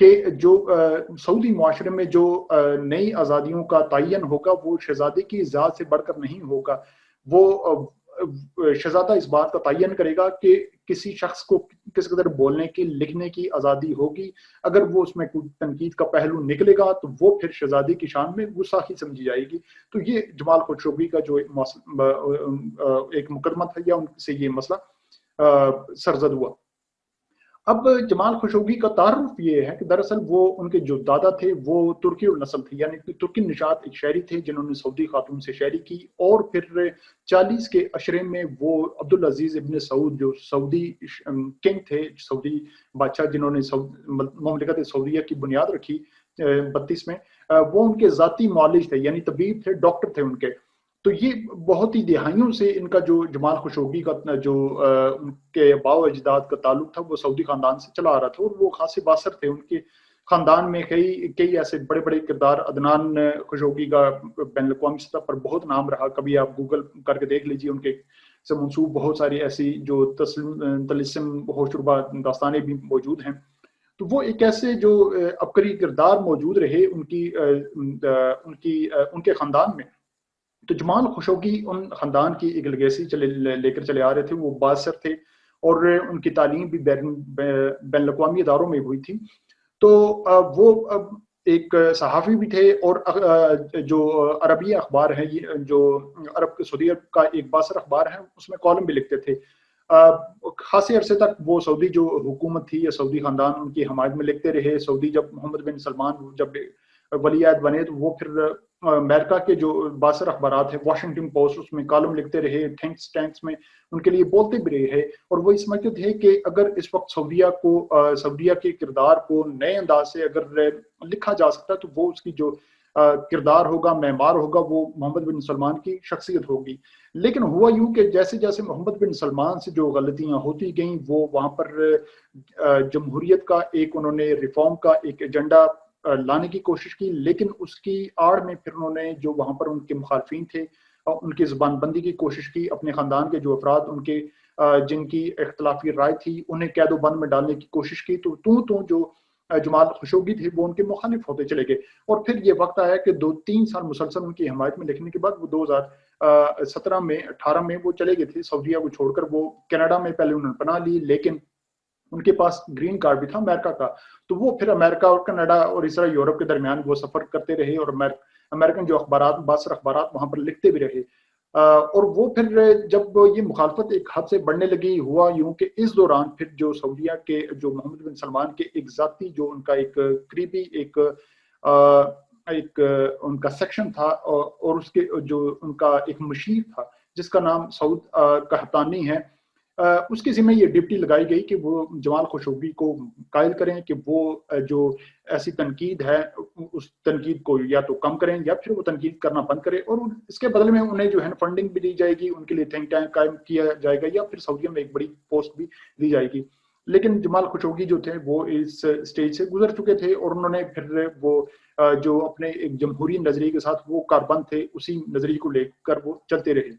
کہ جو سعودی معاشرے میں جو نئی آزادیوں کا تعین ہوگا وہ شہزادے کی ذات سے بڑھ کر نہیں ہوگا. وہ شہزادہ اس بات کا تعین کرے گا کہ کسی شخص کو کس قدر بولنے کی لکھنے کی آزادی ہوگی. اگر وہ اس میں کوئی تنقید کا پہلو نکلے گا تو وہ پھر شہزادی کی شان میں گستاخی سمجھی جائے گی. تو یہ جمال خشوگی کا جو ایک مقدمہ تھا یا ان سے یہ مسئلہ سرزد ہوا. اب جمال خشوگی کا تعارف یہ ہے کہ دراصل وہ ان کے جو دادا تھے وہ ترکی النسل تھے، یعنی کہ ترکی نژاد ایک شہری تھے جنہوں نے سعودی خاتون سے شہری کی، اور پھر 40 کے عشرے میں وہ عبدالعزیز ابن سعود جو سعودی کنگ تھے، سعودی بادشاہ جنہوں نے مملکت سعودیہ کی بنیاد رکھی 32 میں، وہ ان کے ذاتی معالج تھے، یعنی طبیب تھے، ڈاکٹر تھے ان کے. تو یہ بہت ہی دہائیوں سے ان کا جو جمال خشوگی کا جو ان کے باو اجداد کا تعلق تھا وہ سعودی خاندان سے چلا آ رہا تھا، اور وہ خاصے باثر تھے. ان کے خاندان میں کئی ایسے بڑے بڑے کردار. عدنان خشوگی کا بین الاقوامی سطح پر بہت نام رہا، کبھی آپ گوگل کر کے دیکھ لیجیے، ان کے سے منسوب بہت ساری ایسی جو طلسم ہو شربہ داستانیں بھی موجود ہیں. تو وہ ایک ایسے جو عبقری کردار موجود رہے ان کے خاندان میں. تو جمال خشوگی ان خاندان کی ایک لیگیسی لے کر چلے آ رہے تھے. وہ بااثر تھے اور ان کی تعلیم بھی بین الاقوامی اداروں میں ہوئی تھی. تو وہ ایک صحافی بھی تھے، اور جو عربیہ اخبار ہے، جو عرب سعودی عرب کا ایک بااثر اخبار ہے، اس میں کالم بھی لکھتے تھے. خاصے عرصے تک وہ سعودی جو حکومت تھی یا سعودی خاندان ان کی حمایت میں لکھتے رہے. سعودی جب محمد بن سلمان جب ولی عہد بنے تو وہ پھر امریکہ کے جو باثر اخبارات ہیں، واشنگٹن پوسٹ، اس میں کالم لکھتے رہے، تھنکس ٹینکس میں ان کے لیے بولتے بھی رہے. اور وہ سمجھتے تھے کہ اگر اس وقت سعودیہ کے کردار کو نئے انداز سے اگر لکھا جا سکتا تو وہ اس کی جو کردار ہوگا، معمار ہوگا، وہ محمد بن سلمان کی شخصیت ہوگی. لیکن ہوا یوں کہ جیسے جیسے محمد بن سلمان سے جو غلطیاں ہوتی گئیں، وہ وہاں پر جمہوریت کا ایک انہوں نے ریفارم کا ایک ایجنڈا لانے کی کوشش کی، لیکن اس کی آڑ میں پھر انہوں نے جو وہاں پر ان کے مخالفین تھے ان کی زبان بندی کی کوشش کی. اپنے خاندان کے جو افراد ان کے جن کی اختلافی رائے تھی انہیں قید و بند میں ڈالنے کی کوشش کی. تو جو جمال خشوگی تھے وہ ان کے مخالف ہوتے چلے گئے. اور پھر یہ وقت آیا کہ 2-3 سال مسلسل ان کی حمایت میں لکھنے کے بعد وہ 2017 میں 18 میں وہ چلے گئے تھے سعودیہ کو چھوڑ کر. وہ کینیڈا میں پہلے انہوں نے پناہ لی، لیکن ان کے پاس گرین کارڈ بھی تھا امریکہ کا. تو وہ پھر امریکہ اور کینیڈا اور اس طرح یورپ کے درمیان وہ سفر کرتے رہے، اور امریکن جو اخبارات، باثر اخبارات وہاں پر لکھتے بھی رہے. اور وہ پھر جب یہ مخالفت ایک حد سے بڑھنے لگی، ہوا یوں کہ اس دوران پھر جو سعودیہ کے جو محمد بن سلمان کے ایک ذاتی جو ان کا ایک قریبی ایک ان کا سیکشن تھا، اور اس کے جو ان کا ایک مشیر تھا جس کا نام سعود قحطانی ہے، اس کے ذمہ یہ ڈپٹی لگائی گئی کہ وہ جمال خشوگی کو قائل کریں کہ وہ جو ایسی تنقید ہے اس تنقید کو یا تو کم کریں یا پھر وہ تنقید کرنا بند کریں، اور اس کے بدلے میں انہیں جو ہے فنڈنگ بھی دی جائے گی، ان کے لیے تھنک ٹینک قائم کیا جائے گا، یا پھر سعودیہ میں ایک بڑی پوسٹ بھی دی جائے گی. لیکن جمال خشوگی جو تھے وہ اس سٹیج سے گزر چکے تھے، اور انہوں نے پھر وہ جو اپنے ایک جمہوری نظریے کے ساتھ وہ کاربند تھے، اسی نظریے کو لے کر وہ چلتے رہے.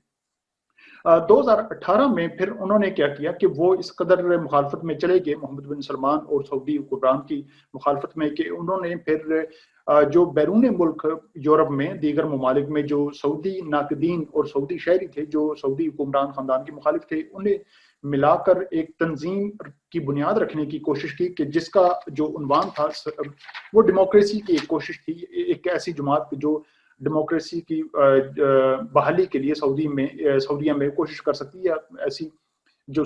2018 میں پھر انہوں نے کیا کیا کہ وہ اس قدر مخالفت میں چلے گئے محمد بن سلمان اور سعودی حکمران کی مخالفت میں، کہ انہوں نے پھر جو بیرون ملک یورپ میں دیگر ممالک میں جو سعودی ناقدین اور سعودی شہری تھے جو سعودی حکمران خاندان کے مخالف تھے، انہیں ملا کر ایک تنظیم کی بنیاد رکھنے کی کوشش کی کہ جس کا جو عنوان تھا وہ ڈیموکریسی کی ایک کوشش تھی. ایک ایسی جماعت جو ڈیموکریسی کی بحالی کے لیے سعودیہ میں کوشش کر سکتی ہے، ایسی جو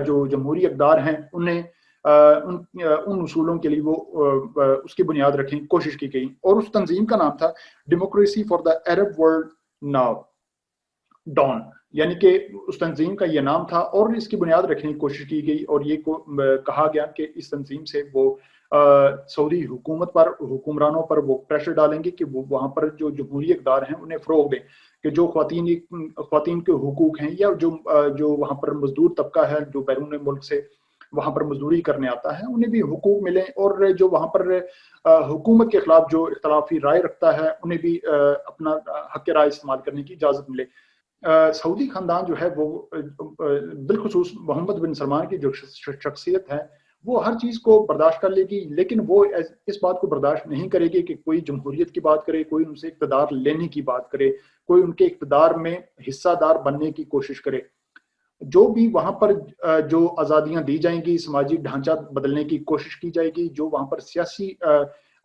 جو جمہوری اقدار ہیں انہیں ان اصولوں کے لیے وہ اس کی بنیاد رکھنے کی کوشش کی گئی. اور اس تنظیم کا نام تھا democracy for the Arab world now, Dawn, یعنی کہ اس تنظیم کا یہ نام تھا، اور اس کی بنیاد رکھنے کی کوشش کی گئی. اور یہ کہا گیا کہ اس تنظیم سے وہ سعودی حکومت پر، حکمرانوں پر وہ پریشر ڈالیں گے کہ وہ وہاں پر جو جمہوری اقدار ہیں انہیں فروغ دیں، کہ جو خواتین کے حقوق ہیں یا جو وہاں پر مزدور طبقہ ہے جو بیرون ملک سے وہاں پر مزدوری کرنے آتا ہے انہیں بھی حقوق ملیں، اور جو وہاں پر حکومت کے خلاف جو اختلافی رائے رکھتا ہے انہیں بھی اپنا حق رائے استعمال کرنے کی اجازت ملے. سعودی خاندان جو ہے وہ بالخصوص محمد بن سلمان کی جو شخصیت ہے وہ ہر چیز کو برداشت کر لے گی، لیکن وہ اس بات کو برداشت نہیں کرے گی کہ کوئی جمہوریت کی بات کرے، کوئی ان سے اقتدار لینے کی بات کرے، کوئی ان کے اقتدار میں حصہ دار بننے کی کوشش کرے۔ جو بھی وہاں پر جو آزادیاں دی جائیں گی، سماجی ڈھانچہ بدلنے کی کوشش کی جائے گی، جو وہاں پر سیاسی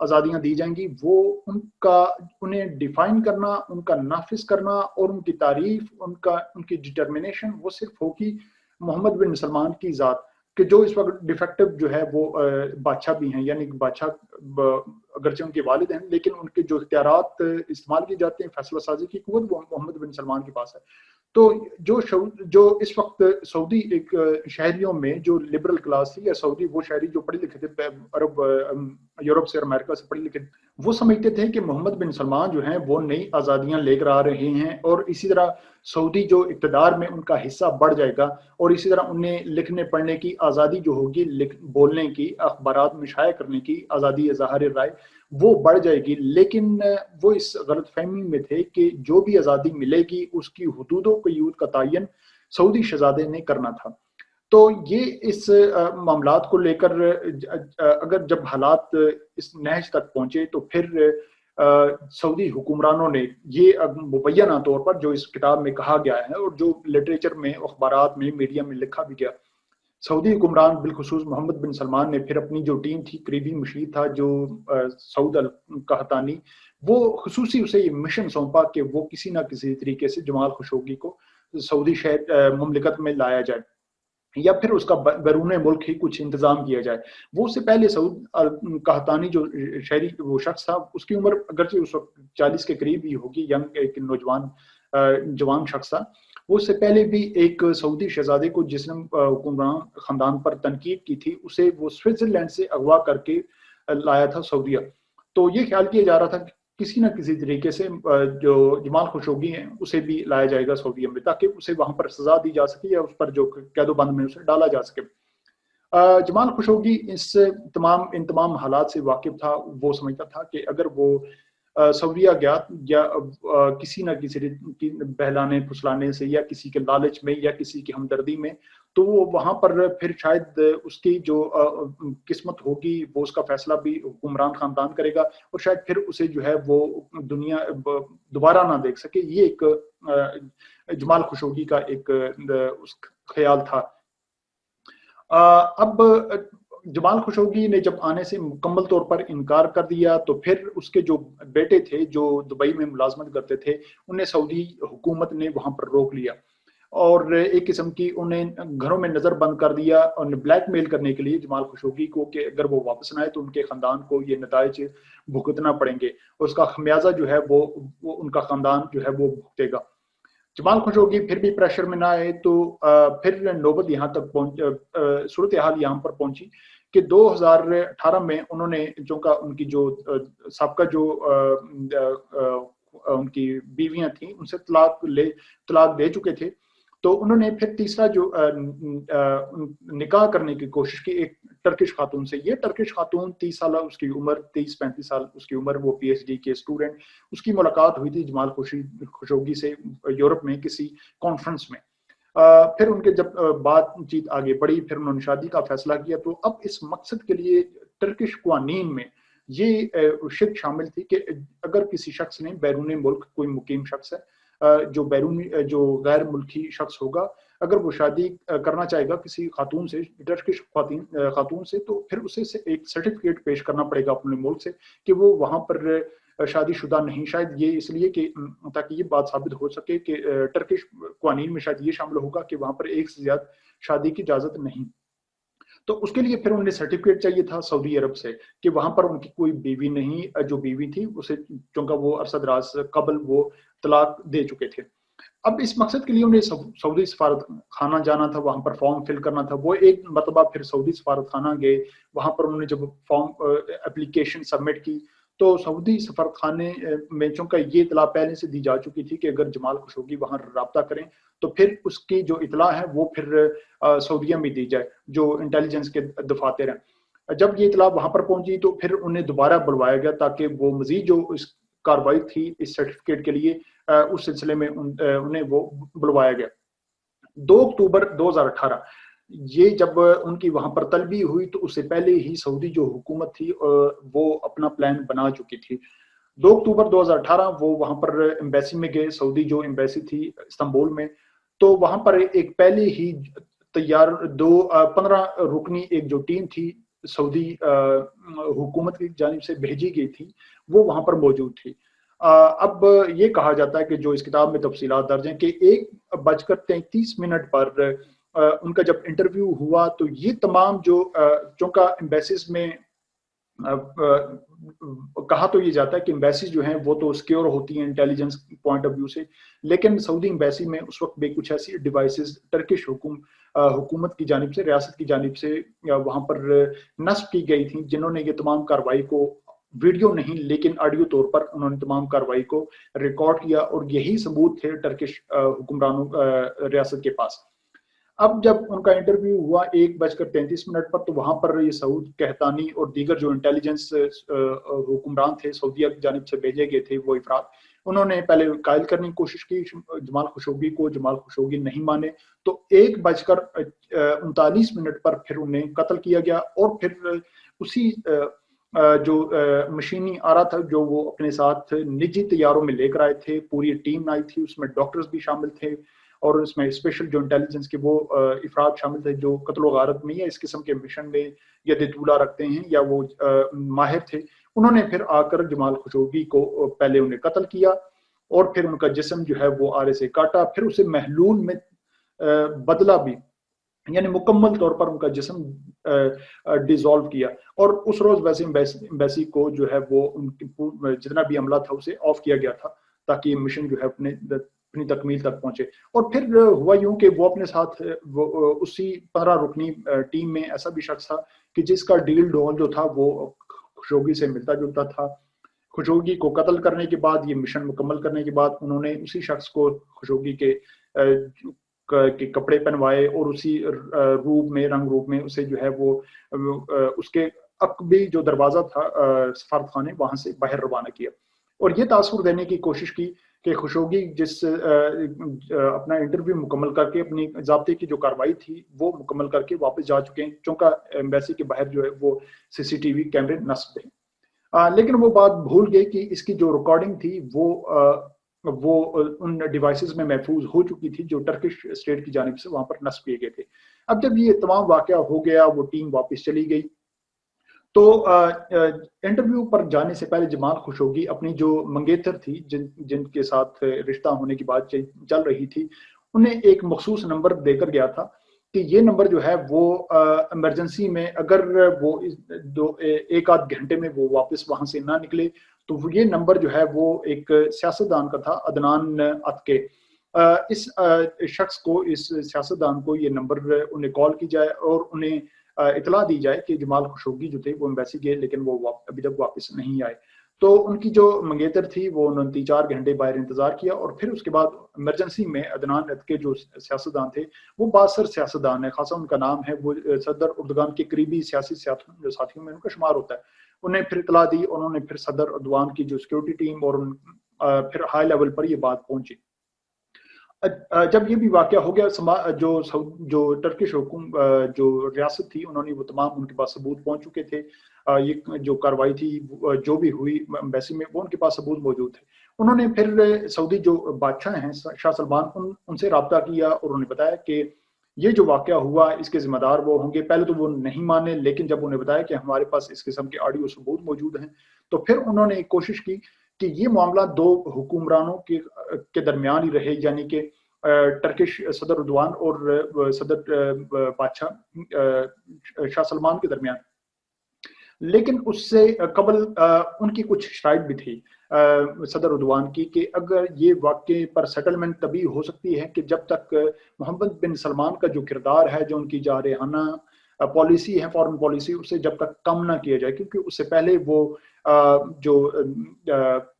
آزادیاں دی جائیں گی، وہ انہیں ڈیفائن کرنا، ان کا نافذ کرنا اور ان کی تعریف، ان کی ڈٹرمنیشن وہ صرف ہوگی محمد بن سلمان کی ذات، کہ جو اس وقت ڈیفیکٹو جو ہے وہ بادشاہ بھی ہیں، یعنی بادشاہ اگرچہ ان کے والد ہیں، لیکن ان کے جو اختیارات استعمال کیے جاتے ہیں، فیصلہ سازی کی قوت، وہ محمد بن سلمان کے پاس ہے۔ تو جو اس وقت سعودی ایک شہریوں میں جو لبرل کلاس تھی، یا سعودی وہ شہری جو پڑھے لکھے تھے، عرب یورپ سے اور امریکہ سے پڑھے لکھے، وہ سمجھتے تھے کہ محمد بن سلمان جو ہیں وہ نئی آزادیاں لے کر آ رہے ہیں، اور اسی طرح سعودی جو اقتدار میں ان کا حصہ بڑھ جائے گا، اور اسی طرح انہیں لکھنے پڑھنے کی آزادی جو ہوگی، بولنے کی، اخبارات میں شائع کرنے کی آزادی، اظہار رائے، وہ بڑھ جائے گی۔ لیکن وہ اس غلط فہمی میں تھے کہ جو بھی آزادی ملے گی اس کی حدود و قیود کا تعین سعودی شہزادے نے کرنا تھا۔ تو یہ اس معاملات کو لے کر اگر جب حالات اس نہج تک پہنچے، تو پھر سعودی حکمرانوں نے یہ مبینہ طور پر جو اس کتاب میں کہا گیا ہے، اور جو لٹریچر میں، اخبارات میں، میڈیا میں لکھا بھی گیا، سعودی حکمران بالخصوص محمد بن سلمان نے پھر اپنی جو ٹیم تھی، قریبی مشیر تھا جو سعود القحطانی، وہ خصوصی اسے یہ مشن سونپا کہ وہ کسی نہ کسی طریقے سے جمال خشوگی کو سعودی شہر مملکت میں لایا جائے، یا پھر اس کا بیرون ملک ہی کچھ انتظام کیا جائے۔ وہ اس سے پہلے سعود القحطانی جو شہری وہ شخص تھا، اس کی عمر اگرچہ اس وقت 40 کے قریب ہی ہوگی، ینگ ایک نوجوان جوان شخص تھا، وہ اس سے پہلے بھی ایک سعودی شہزادے کو جس نے حکمران خاندان پر تنقید کی تھی، اسے وہ سوئٹزرلینڈ سے اغوا کر کے لایا تھا سعودیہ۔ تو یہ خیال کیا جا رہا تھا کہ کسی نہ کسی طریقے سے جو جمال خشوگی ہیں اسے بھی لایا جائے گا سعودیہ میں، تاکہ اسے وہاں پر سزا دی جا سکے، یا اس پر جو قید و بند میں اسے ڈالا جا سکے۔ جمال خشوگی ان تمام حالات سے واقف تھا۔ وہ سمجھتا تھا کہ اگر وہ سعودیہ گیا، یا کسی نہ کسی بہلانے پھسلانے سے، یا کسی کے لالچ میں، یا کسی کی ہمدردی میں، تو وہ وہاں پر پھر شاید اس کی جو قسمت ہوگی، وہ اس کا فیصلہ بھی حکمران خاندان کرے گا، اور شاید پھر اسے جو ہے وہ دنیا دوبارہ نہ دیکھ سکے۔ یہ ایک جمال خشوگی کا ایک خیال تھا۔ اب جمال خشوگی نے جب آنے سے مکمل طور پر انکار کر دیا، تو پھر اس کے جو بیٹے تھے جو دبئی میں ملازمت کرتے تھے، انہیں سعودی حکومت نے وہاں پر روک لیا، اور ایک قسم کی انہیں گھروں میں نظر بند کر دیا، اور بلیک میل کرنے کے لیے جمال خشوگی کو کہ اگر وہ واپس نہ آئے تو ان کے خاندان کو یہ نتائج بھگتنا پڑیں گے، اور اس کا خمیازہ جو ہے وہ ان کا خاندان جو ہے وہ بھگتے گا۔ جمال خشوگی پھر بھی پریشر میں نہ آئے، تو پھر نوبت یہاں تک صورتحال یہاں پر پہنچی کہ 2018 میں انہوں نے، چونکہ ان کی جو سابقہ جو ان کی بیویاں تھیں، ان سے طلاق دے چکے تھے، تو انہوں نے پھر تیسرا جو نکاح کرنے کی کوشش کی ایک ٹرکش خاتون سے۔ یہ ٹرکش خاتون 30 سالہ اس کی عمر، 30-35 سال اس کی عمر، وہ پی ایچ ڈی کے اسٹوڈنٹ، اس کی ملاقات ہوئی تھی جمال خشوگی سے یورپ میں کسی کانفرنس میں۔ پھر ان کے جب بات چیت آگے بڑھی، پھر انہوں نے شادی کا فیصلہ کیا۔ تو اب اس مقصد کے لیے ٹرکش قوانین میں یہ شرط شامل تھی کہ اگر کسی شخص نے بیرون ملک، کوئی مقیم شخص ہے جو غیر ملکی شخص ہوگا، اگر وہ شادی کرنا چاہے گا کسی خاتون سے، ٹرکش خاتون سے، تو پھر اسے ایک سرٹیفکیٹ پیش کرنا پڑے گا اپنے ملک سے کہ وہ وہاں پر شادی شدہ نہیں۔ شاید یہ اس لیے کہ تاکہ یہ بات ثابت ہو سکے کہ ٹرکش قوانین میں شاید یہ شامل ہوگا کہ وہاں پر ایک سے زیادہ شادی کی اجازت نہیں۔ تو اس کے لیے پھر انہیں سرٹیفکیٹ چاہیے تھا سعودی عرب سے کہ وہاں پر ان کی کوئی بیوی نہیں، جو بیوی تھی اسے چونکہ وہ عرصہ دراز قبل وہ طلاق دے چکے تھے۔ اب اس مقصد کے لیے انہیں سعودی سفارت خانہ جانا تھا، وہاں پر فارم فل کرنا تھا۔ وہ ایک مرتبہ پھر سعودی سفارت خانہ گئے، وہاں پر انہوں نے جب فارم اپلیکیشن سبمٹ کی، تو سعودی سفارت خانے میں چونکہ یہ اطلاع پہلے سے دی جا چکی تھی کہ اگر جمال خشوگی وہاں رابطہ کریں تو پھر اس کی جو اطلاع ہے وہ پھر سعودیہ میں دی جائے، جو انٹیلیجنس کے دفاتر ہیں۔ جب یہ اطلاع وہاں پر پہنچی تو پھر انہیں دوبارہ بلوایا گیا تاکہ وہ مزید جو اس کارروائی تھی اس سرٹیفکیٹ کے لیے، اس سلسلے میں انہیں وہ بلوایا گیا۔ 2 اکتوبر 2018 یہ جب ان کی وہاں پر طلبی ہوئی تو اس سے پہلے ہی سعودی جو حکومت تھی وہ اپنا پلان بنا چکی تھی. 2 اکتوبر 2018 وہ وہاں پر ایمبیسی میں گئے, سعودی جو ایمبیسی تھی استنبول میں, تو وہاں پر ایک پہلے ہی تیار 15 رکنی ایک جو ٹیم تھی سعودی حکومت کی جانب سے بھیجی گئی تھی, وہ وہاں پر موجود تھی. اب یہ کہا جاتا ہے کہ جو اس کتاب میں تفصیلات درج ہیں کہ 1:33 پر ان کا جب انٹرویو ہوا تو یہ تمام جو چونکہ ایمبیسیز میں کہا تو یہ جاتا ہے کہ ایمبیسیز جو ہیں وہ تو سیکیور ہوتی ہیں انٹیلیجنس پوائنٹ آف ویو سے, لیکن سعودی ایمبیسی میں اس وقت بھی کچھ ایسی ڈیوائسز ٹرکش حکومت کی جانب سے, ریاست کی جانب سے وہاں پر نصب کی گئی تھیں, جنہوں نے یہ تمام کارروائی کو ویڈیو نہیں لیکن آڈیو طور پر انہوں نے تمام کارروائی کو ریکارڈ کیا, اور یہی ثبوت تھے ٹرکش حکمرانوں ریاست کے پاس. اب جب ان کا انٹرویو ہوا 1:33 پر, تو وہاں پر یہ سعود قحطانی اور دیگر جو انٹیلیجنس حکمران تھے سعودیہ کی جانب سے بھیجے گئے تھے وہ افراد, انہوں نے پہلے قائل کرنے کی کوشش کی جمال خشوگی کو, جمال خشوگی نہیں مانے, تو 1:39 پر پھر انہیں قتل کیا گیا. اور پھر اسی جو مشینی آرا تھا جو وہ اپنے ساتھ نجی طیاروں میں لے کر آئے تھے, پوری ٹیم آئی تھی, اس میں ڈاکٹرز بھی شامل تھے اور اس میں اسپیشل جو انٹیلیجنس کے وہ افراد شامل تھے جو قتل و غارت میں یا اس قسم کے مشن میں ید طولہ رکھتے ہیں یا وہ ماہر تھے. انہوں نے پھر آ کر جمال خشوگی کو پہلے انہیں قتل کیا اور پھر ان کا جسم جو ہے وہ آرے سے کاٹا, پھر اسے محلول میں بدلا بھی, یعنی مکمل طور پر ان کا جسم ڈیزالو کیا. اور اس روز ویسے ایمبیسی کو جو ہے وہ ان کی جتنا بھی عملہ تھا اسے آف کیا گیا تھا تاکہ مشن جو ہے اپنی تکمیل تک پہنچے. اور پھر ہوا یوں کہ وہ اپنے ساتھ اسی 15 رکنی ٹیم میں ایسا بھی شخص تھا کہ جس کا ڈیل ڈول جو تھا وہ خشوگی سے ملتا جلتا تھا. خشوگی کو قتل کرنے کے بعد, یہ مشن مکمل کرنے کے بعد, انہوں نے اسی شخص کو خشوگی کے کپڑے پہنوائے اور اسی روپ میں رنگ روپ میں اسے جو ہے وہ اس کے عقبی جو دروازہ تھا سفارت خانے وہاں سے باہر روانہ کیا, اور یہ تاثر دینے کی کوشش کی کہ خشوگی جس اپنا انٹرویو مکمل کر کے اپنی ضابطے کی جو کارروائی تھی وہ مکمل کر کے واپس جا چکے ہیں, چونکہ ایمبیسی کے باہر جو ہے وہ CCTV کیمرے نصب ہیں. لیکن وہ بات بھول گئے کہ اس کی جو ریکارڈنگ تھی وہ ان ڈیوائسز میں محفوظ ہو چکی تھی جو ٹرکش اسٹیٹ کی جانب سے وہاں پر نصب کیے گئے تھے. اب جب یہ تمام واقعہ ہو گیا, وہ ٹیم واپس چلی گئی, تو انٹرویو پر جانے سے پہلے جمال خشوگی اپنی جو منگیتر تھی جن کے ساتھ رشتہ ہونے کی بات چل رہی تھی, انہیں ایک مخصوص نمبر دے کر گیا تھا کہ یہ نمبر جو ہے وہ ایمرجنسی میں اگر وہ 1 آدھ گھنٹے میں وہ واپس وہاں سے نہ نکلے تو یہ نمبر جو ہے وہ ایک سیاستدان کا تھا, عدنان عتکے. اس شخص کو, اس سیاستدان کو یہ نمبر انہیں کال کی جائے اور انہیں اطلاع دی جائے کہ جمال خشوگی جو تھے وہ ایمبیسی گئے لیکن وہ ابھی تک واپس نہیں آئے. تو ان کی جو منگیتر تھی وہ انہوں نے 4 گھنٹے باہر انتظار کیا, اور پھر اس کے بعد ایمرجنسی میں عدنان عتکے جو سیاستدان تھے وہ بااثر سیاستدان ہے, خاصا ان کا نام ہے, وہ صدر اردگان کے قریبی سیاسی ساتھیوں میں ان کا شمار ہوتا ہے. انہیں پھر اطلاع دی, انہوں نے پھر صدر اردوان کی جو سیکورٹی ٹیم اور پھر ہائی لیول پر یہ بات پہنچی. جب یہ بھی واقعہ ہو گیا, جو ٹرکش جو ریاست تھی انہوں نے وہ تمام ان کے پاس ثبوت پہنچ چکے تھے, یہ جو کاروائی تھی جو بھی ہوئی ایمبیسی میں وہ ان کے پاس ثبوت موجود تھے. انہوں نے پھر سعودی جو بادشاہ ہیں شاہ سلمان ان سے رابطہ کیا اور انہوں نے بتایا کہ یہ جو واقعہ ہوا اس کے ذمہ دار وہ ہوں گے. پہلے تو وہ نہیں مانے, لیکن جب انہیں بتایا کہ ہمارے پاس اس قسم کے آڈیو ثبوت موجود ہیں تو پھر انہوں نے ایک کوشش کی کہ یہ معاملہ 2 حکمرانوں کے درمیان ہی رہے, یعنی کہ ٹرکش صدر اردوان اور صدر بادشاہ شاہ سلمان کے درمیان. لیکن اس سے قبل ان کی کچھ شرائط بھی تھی صدر اردوان کی کہ اگر یہ واقعے پر سیٹلمنٹ تبھی ہو سکتی ہے کہ جب تک محمد بن سلمان کا جو کردار ہے, جو ان کی جارحانہ پالیسی ہے, فارن پالیسی, اسے جب تک کم نہ کیا جائے, کیونکہ اس سے پہلے وہ جو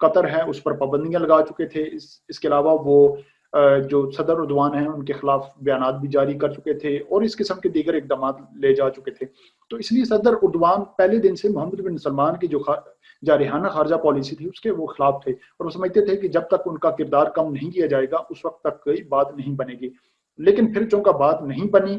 قطر ہے اس پر پابندیاں لگا چکے تھے. اس کے علاوہ وہ جو صدر اردوان ہیں ان کے خلاف بیانات بھی جاری کر چکے تھے اور اس قسم کے دیگر اقدامات لے جا چکے تھے. تو اس لیے صدر اردوان پہلے دن سے محمد بن سلمان کی جو جارحانہ خارجہ پالیسی تھی اس کے وہ خلاف تھے, اور وہ سمجھتے تھے کہ جب تک ان کا کردار کم نہیں کیا جائے گا اس وقت تک کوئی بات نہیں بنے گی. لیکن پھر چونکہ بات نہیں بنی